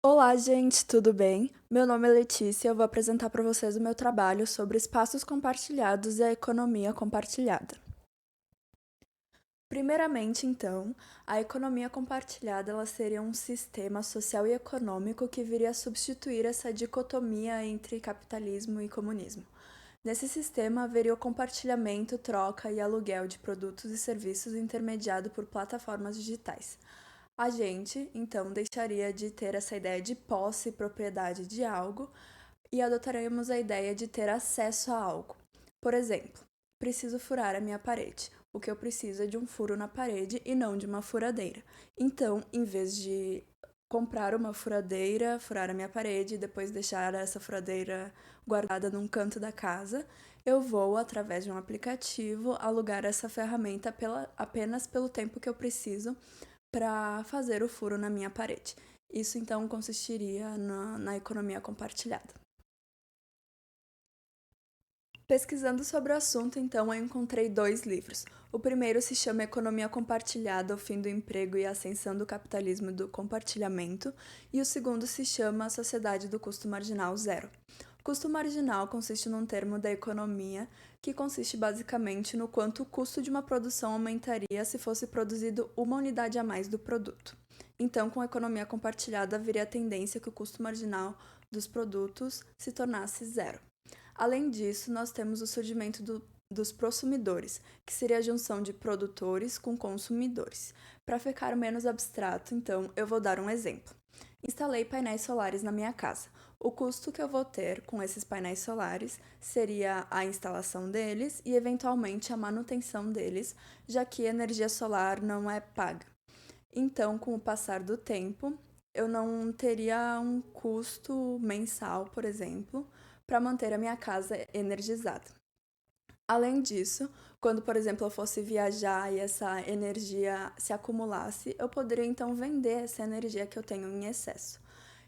Olá, gente, tudo bem? Meu nome é Letícia e eu vou apresentar para vocês o meu trabalho sobre espaços compartilhados e a economia compartilhada. Primeiramente, então, a economia compartilhada ela seria um sistema social e econômico que viria a substituir essa dicotomia entre capitalismo e comunismo. Nesse sistema haveria o compartilhamento, troca e aluguel de produtos e serviços intermediado por plataformas digitais. A gente, então, deixaria de ter essa ideia de posse e propriedade de algo e adotaremos a ideia de ter acesso a algo. Por exemplo, preciso furar a minha parede. O que eu preciso é de um furo na parede e não de uma furadeira. Então, em vez de comprar uma furadeira, furar a minha parede e depois deixar essa furadeira guardada num canto da casa, eu vou, através de um aplicativo, alugar essa ferramenta apenas pelo tempo que eu preciso para fazer o furo na minha parede. Isso então consistiria na economia compartilhada. Pesquisando sobre o assunto, então, eu encontrei dois livros. O primeiro se chama Economia Compartilhada, o fim do emprego e a ascensão do capitalismo do compartilhamento, e o segundo se chama A Sociedade do Custo Marginal Zero. Custo marginal consiste num termo da economia que consiste basicamente no quanto o custo de uma produção aumentaria se fosse produzido uma unidade a mais do produto. Então, com a economia compartilhada, haveria a tendência que o custo marginal dos produtos se tornasse zero. Além disso, nós temos o surgimento dos prosumidores, que seria a junção de produtores com consumidores. Para ficar menos abstrato, então, eu vou dar um exemplo. Instalei painéis solares na minha casa. O custo que eu vou ter com esses painéis solares seria a instalação deles e, eventualmente, a manutenção deles, já que a energia solar não é paga. Então, com o passar do tempo, eu não teria um custo mensal, por exemplo, para manter a minha casa energizada. Além disso, quando, por exemplo, eu fosse viajar e essa energia se acumulasse, eu poderia então vender essa energia que eu tenho em excesso.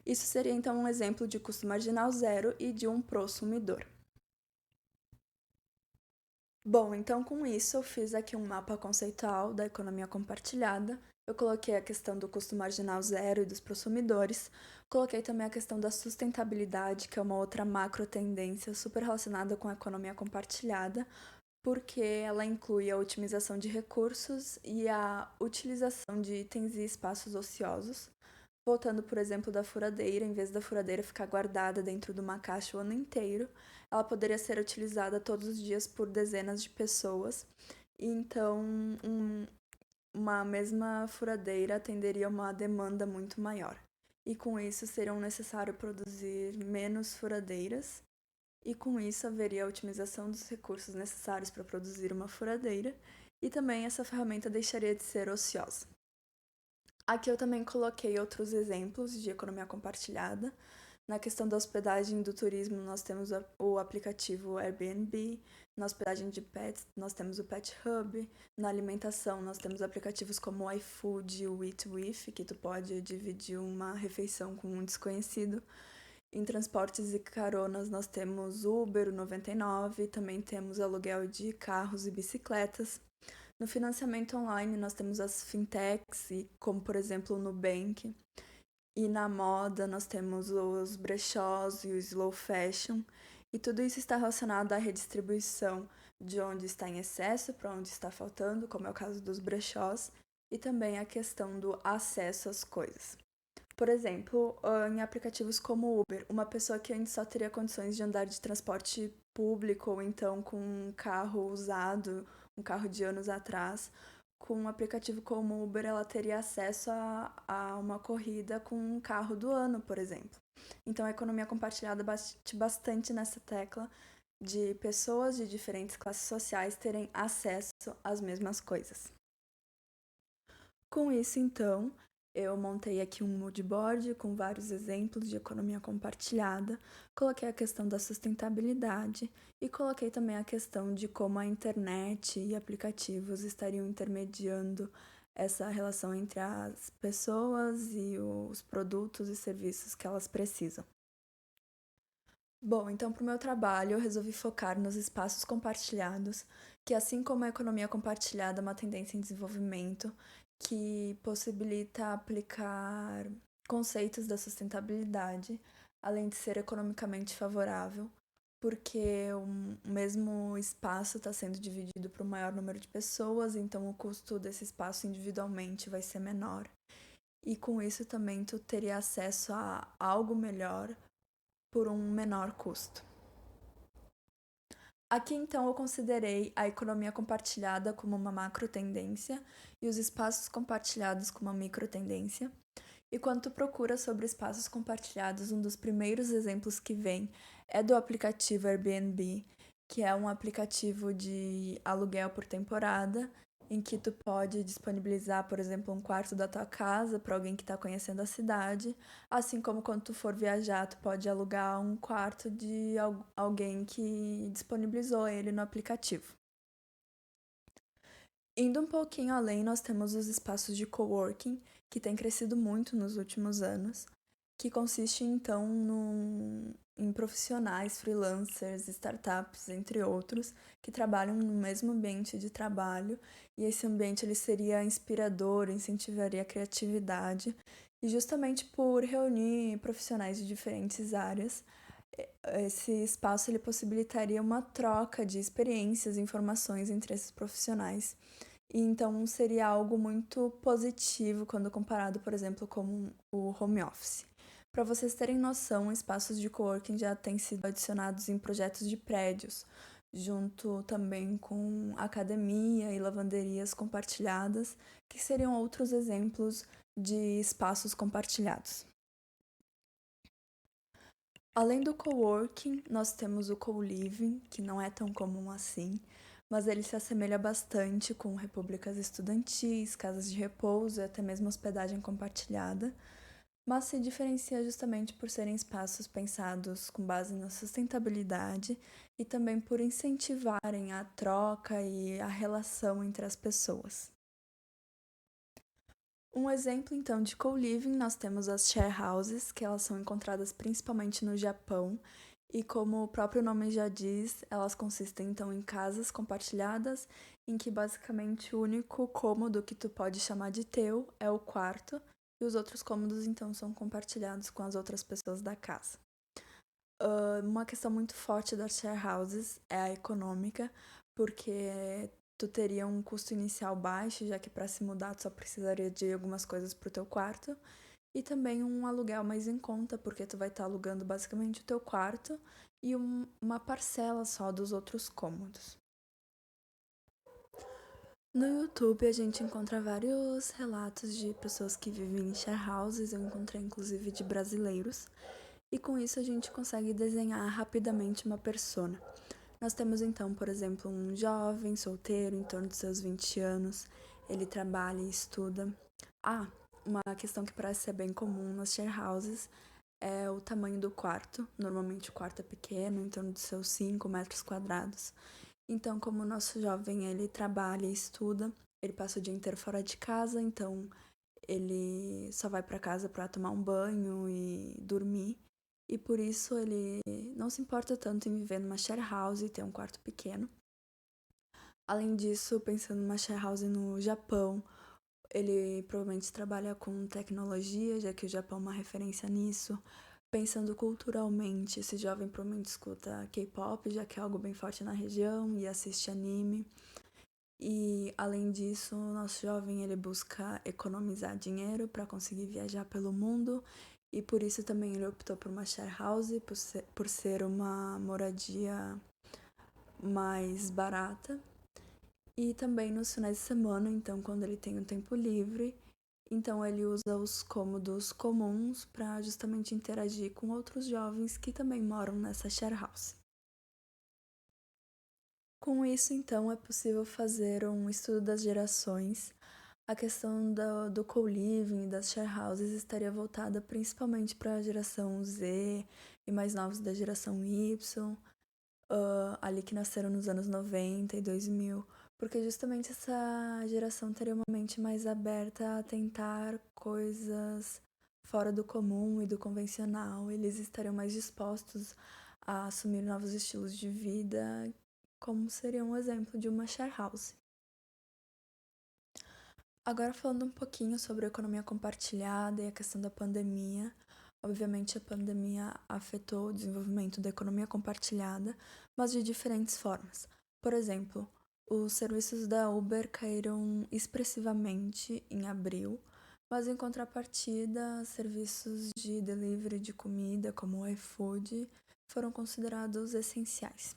Isso seria então um exemplo de custo marginal zero e de um prosumidor. Bom, então com isso eu fiz aqui um mapa conceitual da economia compartilhada. Eu coloquei a questão do custo marginal zero e dos prosumidores. Coloquei também a questão da sustentabilidade, que é uma outra macro tendência super relacionada com a economia compartilhada, porque ela inclui a otimização de recursos e a utilização de itens e espaços ociosos. Voltando, por exemplo, da furadeira, em vez da furadeira ficar guardada dentro de uma caixa o ano inteiro, ela poderia ser utilizada todos os dias por dezenas de pessoas. E então, uma mesma furadeira atenderia uma demanda muito maior. E com isso, seriam necessário produzir menos furadeiras. E com isso, haveria a otimização dos recursos necessários para produzir uma furadeira. E também essa ferramenta deixaria de ser ociosa. Aqui eu também coloquei outros exemplos de economia compartilhada. Na questão da hospedagem e do turismo, nós temos o aplicativo Airbnb. Na hospedagem de pets, nós temos o Pet Hub. Na alimentação, nós temos aplicativos como o iFood e o Eat With, que tu pode dividir uma refeição com um desconhecido. Em transportes e caronas, nós temos Uber, o 99, também temos aluguel de carros e bicicletas. No financiamento online, nós temos as fintechs, como por exemplo o Nubank. E na moda, nós temos os brechós e o slow fashion. E tudo isso está relacionado à redistribuição de onde está em excesso para onde está faltando, como é o caso dos brechós, e também a questão do acesso às coisas. Por exemplo, em aplicativos como o Uber, uma pessoa que antes só teria condições de andar de transporte público ou então com um carro usado, um carro de anos atrás, com um aplicativo como o Uber, ela teria acesso a uma corrida com um carro do ano, por exemplo. Então, a economia compartilhada bate bastante nessa tecla de pessoas de diferentes classes sociais terem acesso às mesmas coisas. Com isso, então, eu montei aqui um moodboard com vários exemplos de economia compartilhada, coloquei a questão da sustentabilidade e coloquei também a questão de como a internet e aplicativos estariam intermediando essa relação entre as pessoas e os produtos e serviços que elas precisam. Bom, então para o meu trabalho eu resolvi focar nos espaços compartilhados, que assim como a economia compartilhada é uma tendência em desenvolvimento que possibilita aplicar conceitos da sustentabilidade, além de ser economicamente favorável, porque o mesmo espaço está sendo dividido para um maior número de pessoas, então o custo desse espaço individualmente vai ser menor. E com isso também tu teria acesso a algo melhor por um menor custo. Aqui então eu considerei a economia compartilhada como uma macro tendência e os espaços compartilhados como uma micro tendência. E quando tu procura sobre espaços compartilhados, um dos primeiros exemplos que vem é do aplicativo Airbnb, que é um aplicativo de aluguel por temporada, em que tu pode disponibilizar, por exemplo, um quarto da tua casa para alguém que está conhecendo a cidade, assim como quando tu for viajar, tu pode alugar um quarto de alguém que disponibilizou ele no aplicativo. Indo um pouquinho além, nós temos os espaços de coworking, que têm crescido muito nos últimos anos, que consiste então em profissionais, freelancers, startups, entre outros, que trabalham no mesmo ambiente de trabalho, e esse ambiente ele seria inspirador, incentivaria a criatividade, e justamente por reunir profissionais de diferentes áreas, esse espaço ele possibilitaria uma troca de experiências e informações entre esses profissionais. E então seria algo muito positivo quando comparado, por exemplo, com o home office. Para vocês terem noção, espaços de coworking já têm sido adicionados em projetos de prédios, junto também com academia e lavanderias compartilhadas, que seriam outros exemplos de espaços compartilhados. Além do coworking, nós temos o co-living, que não é tão comum assim, mas ele se assemelha bastante com repúblicas estudantis, casas de repouso e até mesmo hospedagem compartilhada, mas se diferencia justamente por serem espaços pensados com base na sustentabilidade e também por incentivarem a troca e a relação entre as pessoas. Um exemplo então de co-living, nós temos as share houses, que elas são encontradas principalmente no Japão, e como o próprio nome já diz, elas consistem então em casas compartilhadas, em que basicamente o único cômodo que tu pode chamar de teu é o quarto, e os outros cômodos então são compartilhados com as outras pessoas da casa. Uma questão muito forte das share houses é a econômica, porque tu teria um custo inicial baixo, já que para se mudar tu só precisaria de algumas coisas pro teu quarto, e também um aluguel mais em conta, porque tu vai estar alugando basicamente o teu quarto e uma parcela só dos outros cômodos. No YouTube a gente encontra vários relatos de pessoas que vivem em share houses, eu encontrei inclusive de brasileiros, e com isso a gente consegue desenhar rapidamente uma persona. Nós temos então, por exemplo, um jovem solteiro em torno dos seus 20 anos, ele trabalha e estuda. Uma questão que parece ser bem comum nas share houses é o tamanho do quarto. Normalmente o quarto é pequeno, em torno dos seus 5 metros quadrados. Então, como o nosso jovem ele trabalha e estuda, ele passa o dia inteiro fora de casa, então ele só vai para casa para tomar um banho e dormir. E por isso ele não se importa tanto em viver numa share house e ter um quarto pequeno. Além disso, pensando numa share house no Japão, ele provavelmente trabalha com tecnologia, já que o Japão é uma referência nisso. Pensando culturalmente, esse jovem provavelmente escuta K-pop, já que é algo bem forte na região, e assiste anime. E além disso, o nosso jovem ele busca economizar dinheiro para conseguir viajar pelo mundo, e por isso também ele optou por uma share house, por ser uma moradia mais barata. E também nos finais de semana, então quando ele tem um tempo livre, então ele usa os cômodos comuns para justamente interagir com outros jovens que também moram nessa share house. Com isso, então, é possível fazer um estudo das gerações. A questão do co-living e das share houses estaria voltada principalmente para a geração Z e mais novos da geração Y, ali que nasceram nos anos 90 e 2000, porque justamente essa geração teria uma mente mais aberta a tentar coisas fora do comum e do convencional. Eles estariam mais dispostos a assumir novos estilos de vida, como seria um exemplo de uma share house. Agora falando um pouquinho sobre a economia compartilhada e a questão da pandemia. Obviamente a pandemia afetou o desenvolvimento da economia compartilhada, mas de diferentes formas. Por exemplo, os serviços da Uber caíram expressivamente em abril, mas em contrapartida, serviços de delivery de comida, como o iFood, foram considerados essenciais.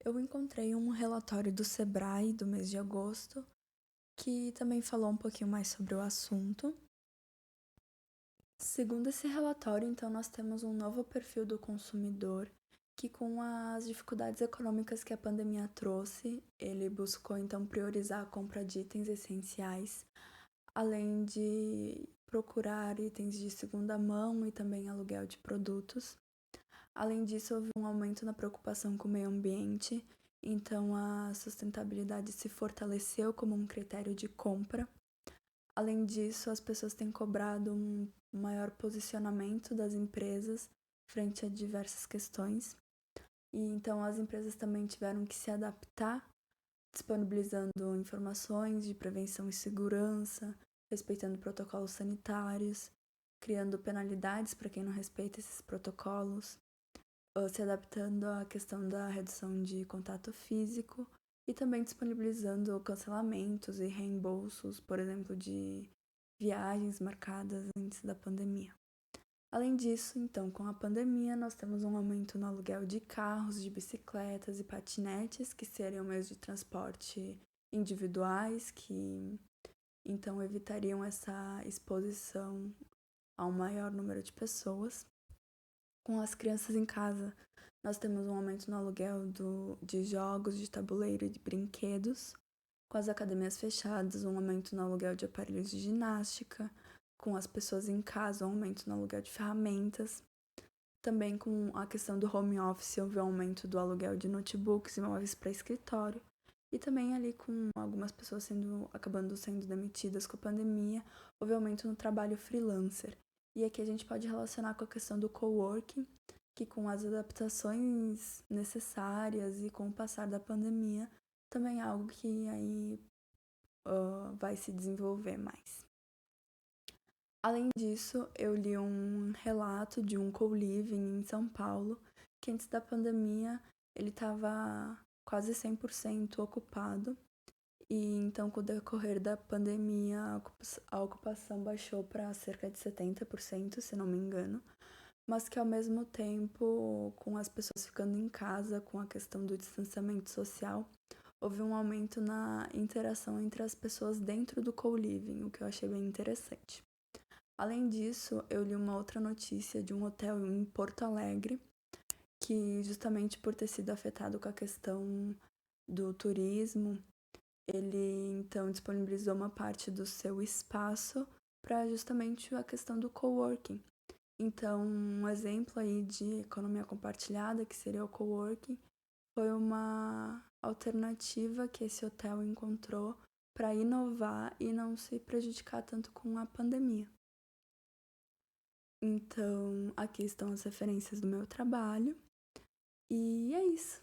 Eu encontrei um relatório do Sebrae do mês de agosto que também falou um pouquinho mais sobre o assunto. Segundo esse relatório, então, nós temos um novo perfil do consumidor que, com as dificuldades econômicas que a pandemia trouxe, ele buscou então priorizar a compra de itens essenciais, além de procurar itens de segunda mão e também aluguel de produtos. Além disso, houve um aumento na preocupação com o meio ambiente, então a sustentabilidade se fortaleceu como um critério de compra. Além disso, as pessoas têm cobrado um maior posicionamento das empresas frente a diversas questões. E então as empresas também tiveram que se adaptar, disponibilizando informações de prevenção e segurança, respeitando protocolos sanitários, criando penalidades para quem não respeita esses protocolos, se adaptando à questão da redução de contato físico e também disponibilizando cancelamentos e reembolsos, por exemplo, de viagens marcadas antes da pandemia. Além disso, então, com a pandemia, nós temos um aumento no aluguel de carros, de bicicletas e patinetes, que seriam meios de transporte individuais, que então evitariam essa exposição a um maior número de pessoas. Com as crianças em casa, nós temos um aumento no aluguel de jogos, de tabuleiro e de brinquedos. Com as academias fechadas, um aumento no aluguel de aparelhos de ginástica. Com as pessoas em casa, um aumento no aluguel de ferramentas. Também com a questão do home office, houve um aumento do aluguel de notebooks e móveis para escritório. E também ali com algumas pessoas acabando sendo demitidas com a pandemia, houve aumento no trabalho freelancer. E aqui a gente pode relacionar com a questão do coworking, que com as adaptações necessárias e com o passar da pandemia, também é algo que aí vai se desenvolver mais. Além disso, eu li um relato de um co-living em São Paulo, que antes da pandemia ele estava quase 100% ocupado. E então, com o decorrer da pandemia, a ocupação baixou para cerca de 70%, se não me engano. Mas que, ao mesmo tempo, com as pessoas ficando em casa, com a questão do distanciamento social, houve um aumento na interação entre as pessoas dentro do co-living, o que eu achei bem interessante. Além disso, eu li uma outra notícia de um hotel em Porto Alegre, que justamente por ter sido afetado com a questão do turismo, ele então disponibilizou uma parte do seu espaço para justamente a questão do coworking. Então, um exemplo aí de economia compartilhada, que seria o coworking, foi uma alternativa que esse hotel encontrou para inovar e não se prejudicar tanto com a pandemia. Então, aqui estão as referências do meu trabalho. E é isso.